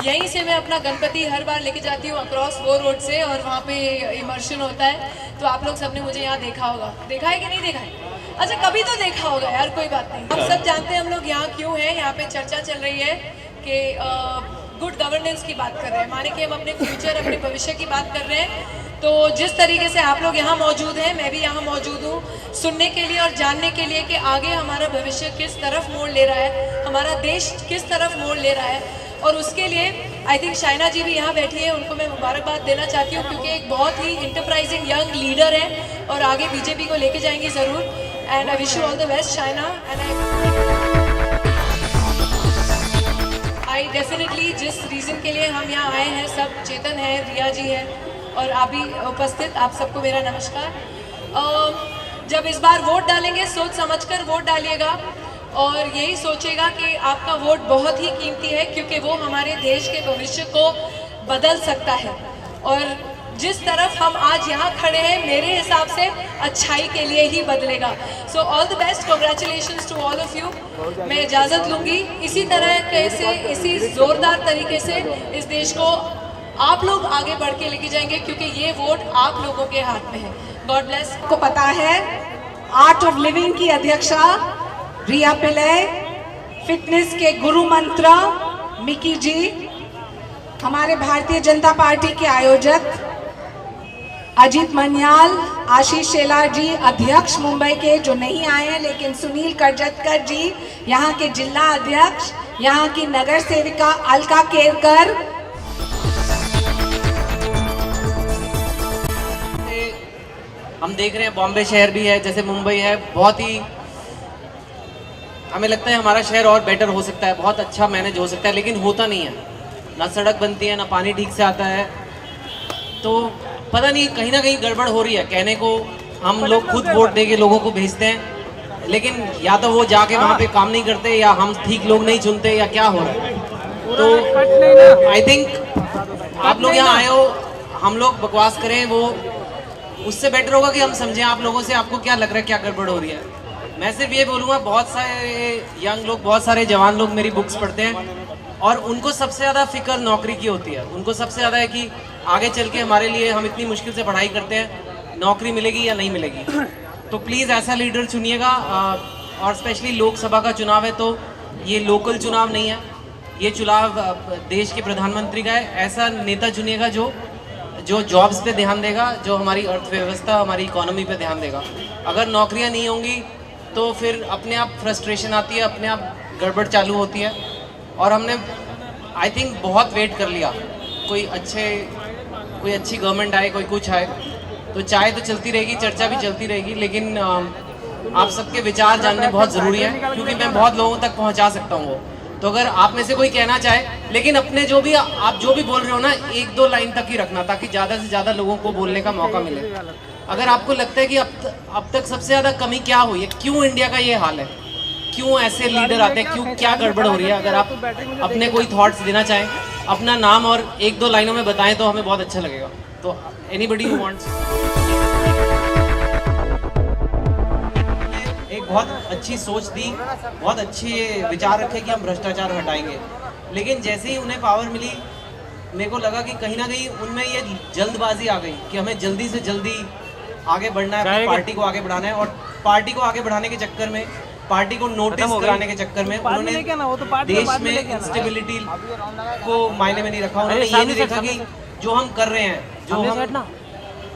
यहीं से मैं अपना गणपति हर बार लेके जाती हूँ अक्रॉस 4 रोड से, और वहाँ पे इमर्शन होता है। तो आप लोग सबने मुझे यहाँ देखा होगा, देखा है कि नहीं देखा है? अच्छा, कभी तो देखा होगा यार, कोई बात नहीं। हम सब जानते हैं हम लोग यहाँ क्यों हैं। यहाँ पे चर्चा चल रही है कि गुड गवर्नेंस की बात कर रहे हैं, माने कि हम अपने फ्यूचर, अपने भविष्य की बात कर रहे हैं। तो जिस तरीके से आप लोग यहाँ मौजूद हैं, मैं भी यहाँ मौजूद हूँ सुनने के लिए और जानने के लिए कि आगे हमारा भविष्य किस तरफ मोड़ ले रहा है, हमारा देश किस तरफ मोड़ ले रहा है। और उसके लिए आई थिंक शाइना जी भी यहाँ बैठी है, उनको मैं मुबारकबाद देना चाहती हूँ, क्योंकि एक बहुत ही इंटरप्राइजिंग यंग लीडर है और आगे बीजेपी को लेके जाएंगी ज़रूर। And I wish you all the best Shaina. And I definitely जिस रीज़न के लिए हम यहाँ आए हैं, सब चेतन है, रिया जी है और आप भी उपस्थित, आप सबको मेरा नमस्कार। जब इस बार वोट डालेंगे, सोच समझकर वोट डालिएगा और यही सोचेगा कि आपका वोट बहुत ही कीमती है, क्योंकि वो हमारे देश के भविष्य को बदल सकता है। और जिस तरफ हम आज यहाँ खड़े हैं, मेरे हिसाब से अच्छाई के लिए ही बदलेगा। So all the best, congratulations to all of you. मैं इजाज़त लूँगी। इसी तरह कैसे, इसी ज़ोरदार तरीके से इस देश को आप लोग आगे बढ़ के लेके जाएंगे, क्योंकि ये वोट आप लोगों के हाथ में है। God bless. को पता है आर्ट ऑफ लिविंग की अध्यक्षा रिया पिल्लै, फिटनेस के गुरु मंत्र मिकी जी, हमारे भारतीय जनता पार्टी के आयोजक अजीत मन्याल, आशीष शेलार जी, अध्यक्ष मुंबई के जो नहीं आए हैं, लेकिन सुनील करजतकर जी यहाँ के जिला अध्यक्ष, यहाँ की नगर सेविका अलका केरकर। हम देख रहे हैं बॉम्बे शहर भी है, जैसे मुंबई है, बहुत ही हमें लगता है हमारा शहर और बेटर हो सकता है, बहुत अच्छा मैनेज हो सकता है, लेकिन होता नहीं है। ना सड़क बनती है, ना पानी ठीक से आता है। तो पता नहीं, कहीं ना कहीं गड़बड़ हो रही है। कहने को हम लोग खुद वोट देके लोगों को भेजते हैं, लेकिन या तो वो जाके वहाँ पे काम नहीं करते, या हम ठीक लोग नहीं चुनते, या क्या हो रहा है। तो आई थिंक आप लोग यहाँ आए हो, हम लोग बकवास करें, वो उससे बेटर होगा कि हम समझें आप लोगों से आपको क्या लग रहा है, क्या गड़बड़ हो रही है। मैं सिर्फ ये बोलूँगा, बहुत सारे यंग लोग, बहुत सारे जवान लोग मेरी बुक्स पढ़ते हैं और उनको सबसे ज़्यादा फिक्र नौकरी की होती है। उनको सबसे ज़्यादा है कि आगे चल के हमारे लिए, हम इतनी मुश्किल से पढ़ाई करते हैं, नौकरी मिलेगी या नहीं मिलेगी। तो प्लीज़ ऐसा लीडर चुनिएगा। और स्पेशली लोकसभा का चुनाव है, तो ये लोकल चुनाव नहीं है, ये चुनाव देश के प्रधानमंत्री का है। ऐसा नेता चुनिएगा जो जॉब्स पे ध्यान देगा, जो हमारी अर्थव्यवस्था, हमारी इकोनॉमी पे ध्यान देगा। अगर नौकरियां नहीं होंगी तो फिर अपने आप फ्रस्ट्रेशन आती है, अपने आप गड़बड़ चालू होती है। और हमने आई थिंक बहुत वेट कर लिया, कोई अच्छी गवर्नमेंट आए, कोई कुछ आए, तो चाय तो चलती रहेगी, चर्चा भी चलती रहेगी, लेकिन आप सबके विचार जानने बहुत ज़रूरी है, क्योंकि मैं बहुत लोगों तक पहुंचा सकता हूँ वो। तो अगर आप में से कोई कहना चाहे, लेकिन अपने आप जो भी बोल रहे हो ना, 1-2 लाइन तक ही रखना, ताकि ज़्यादा से ज़्यादा लोगों को बोलने का मौका मिले। अगर आपको लगता है कि अब तक सबसे ज़्यादा कमी क्या हुई है, क्यों इंडिया का ये हाल है, क्यों ऐसे लीडर आते हैं, क्यों, क्या गड़बड़ हो रही है, अगर आप अपने कोई थॉट्स देना चाहें, अपना नाम और 1-2 लाइनों में बताएं तो हमें बहुत अच्छा लगेगा। तो एनीबडी हु वांट्स। एक बहुत अच्छी सोच दी, बहुत अच्छे विचार रखे कि हम भ्रष्टाचार हटाएंगे, लेकिन जैसे ही उन्हें पावर मिली, मेरे को लगा कि कहीं ना कहीं उनमें ये जल्दबाजी आ गई कि हमें जल्दी से जल्दी आगे बढ़ना है, अपनी पार्टी को आगे बढ़ाना है। और पार्टी को आगे बढ़ाने के चक्कर में, पार्टी को नोटिस कराने के चक्कर में उन्होंने देश में इंस्टेबिलिटी को मायने में नहीं रखा। उन्होंने ये नहीं देखा कि जो हम कर रहे हैं, जो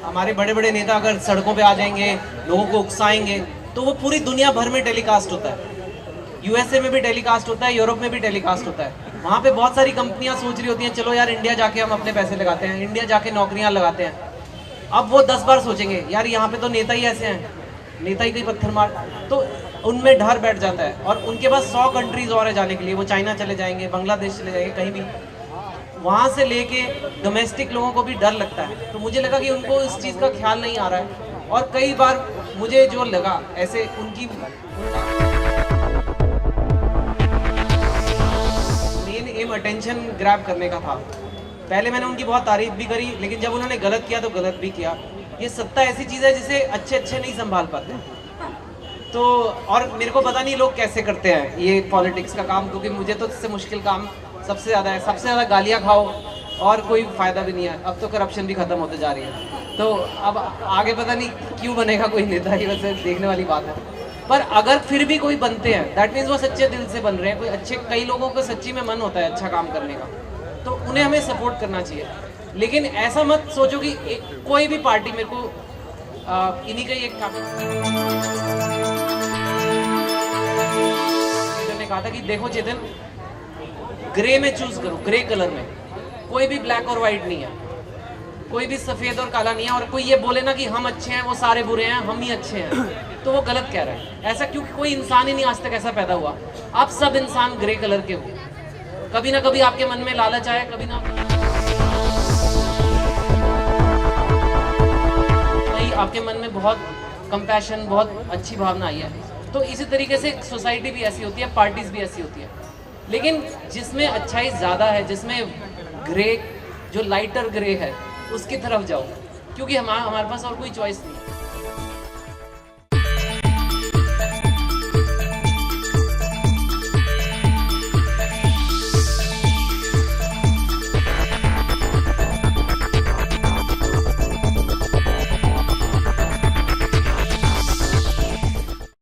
हमारे बड़े बड़े नेता अगर सड़कों पे आ जाएंगे, लोगों को उकसाएंगे, तो वो पूरी दुनिया भर में टेलीकास्ट होता है। यूएसए में भी टेलीकास्ट होता है, यूरोप में भी टेलीकास्ट होता है। वहाँ पे बहुत सारी कंपनियां सोच रही होती हैं, चलो यार इंडिया जाके हम अपने पैसे लगाते हैं, इंडिया जाके नौकरियां लगाते हैं। अब वो 10 बार सोचेंगे, यार यहाँ पे तो नेता ही ऐसे हैं, नेता ही कहीं पत्थर मार, तो उनमें डर बैठ जाता है। और उनके पास 100 कंट्रीज और है जाने के लिए, वो चाइना चले जाएंगे, बांग्लादेश चले जाएंगे, कहीं भी। वहाँ से लेके डोमेस्टिक लोगों को भी डर लगता है। तो मुझे लगा कि उनको इस चीज़ का ख्याल नहीं आ रहा है। और कई बार मुझे जो लगा, ऐसे उनकी मेन एम अटेंशन ग्रैब करने का था। पहले मैंने उनकी बहुत तारीफ भी करी, लेकिन जब उन्होंने गलत किया तो गलत भी किया। ये सत्ता ऐसी चीज़ है जिसे अच्छे नहीं संभाल पाते। तो और मेरे को पता नहीं लोग कैसे करते हैं ये पॉलिटिक्स का काम, क्योंकि मुझे तो इससे मुश्किल काम सबसे ज़्यादा गालियाँ खाओ और कोई फ़ायदा भी नहीं है। अब तो करप्शन भी ख़त्म होते जा रही है, तो अब आगे पता नहीं क्यों बनेगा कोई नेता, ही वैसे देखने वाली बात है। पर अगर फिर भी कोई बनते हैं, दैट मीन्स वो सच्चे दिल से बन रहे हैं। कोई अच्छे, कई लोगों को सच्ची में मन होता है अच्छा काम करने का, तो उन्हें हमें सपोर्ट करना चाहिए। लेकिन ऐसा मत सोचो कि कोई भी पार्टी मेरे को इन्हीं का ही एक काम ने कहा था कि देखो चेतन, ग्रे में चूज करो, ग्रे कलर में, कोई भी ब्लैक और वाइट नहीं है, कोई भी सफेद और काला नहीं है। और कोई ये बोले ना कि हम अच्छे हैं वो सारे बुरे हैं, हम ही अच्छे हैं, तो वो गलत कह रहा है। ऐसा, क्योंकि कोई इंसान ही नहीं आज तक ऐसा पैदा हुआ। आप सब इंसान ग्रे कलर के हो। कभी ना कभी आपके मन में लालच आए, कभी ना आपके मन में बहुत कंपैशन, बहुत अच्छी भावना आई है। तो इसी तरीके से सोसाइटी भी ऐसी होती है, पार्टीज भी ऐसी होती है। लेकिन जिसमें अच्छाई ज़्यादा है, जिसमें ग्रे, जो लाइटर ग्रे है, उसकी तरफ जाओ, क्योंकि हमारे पास और कोई चॉइस नहीं है।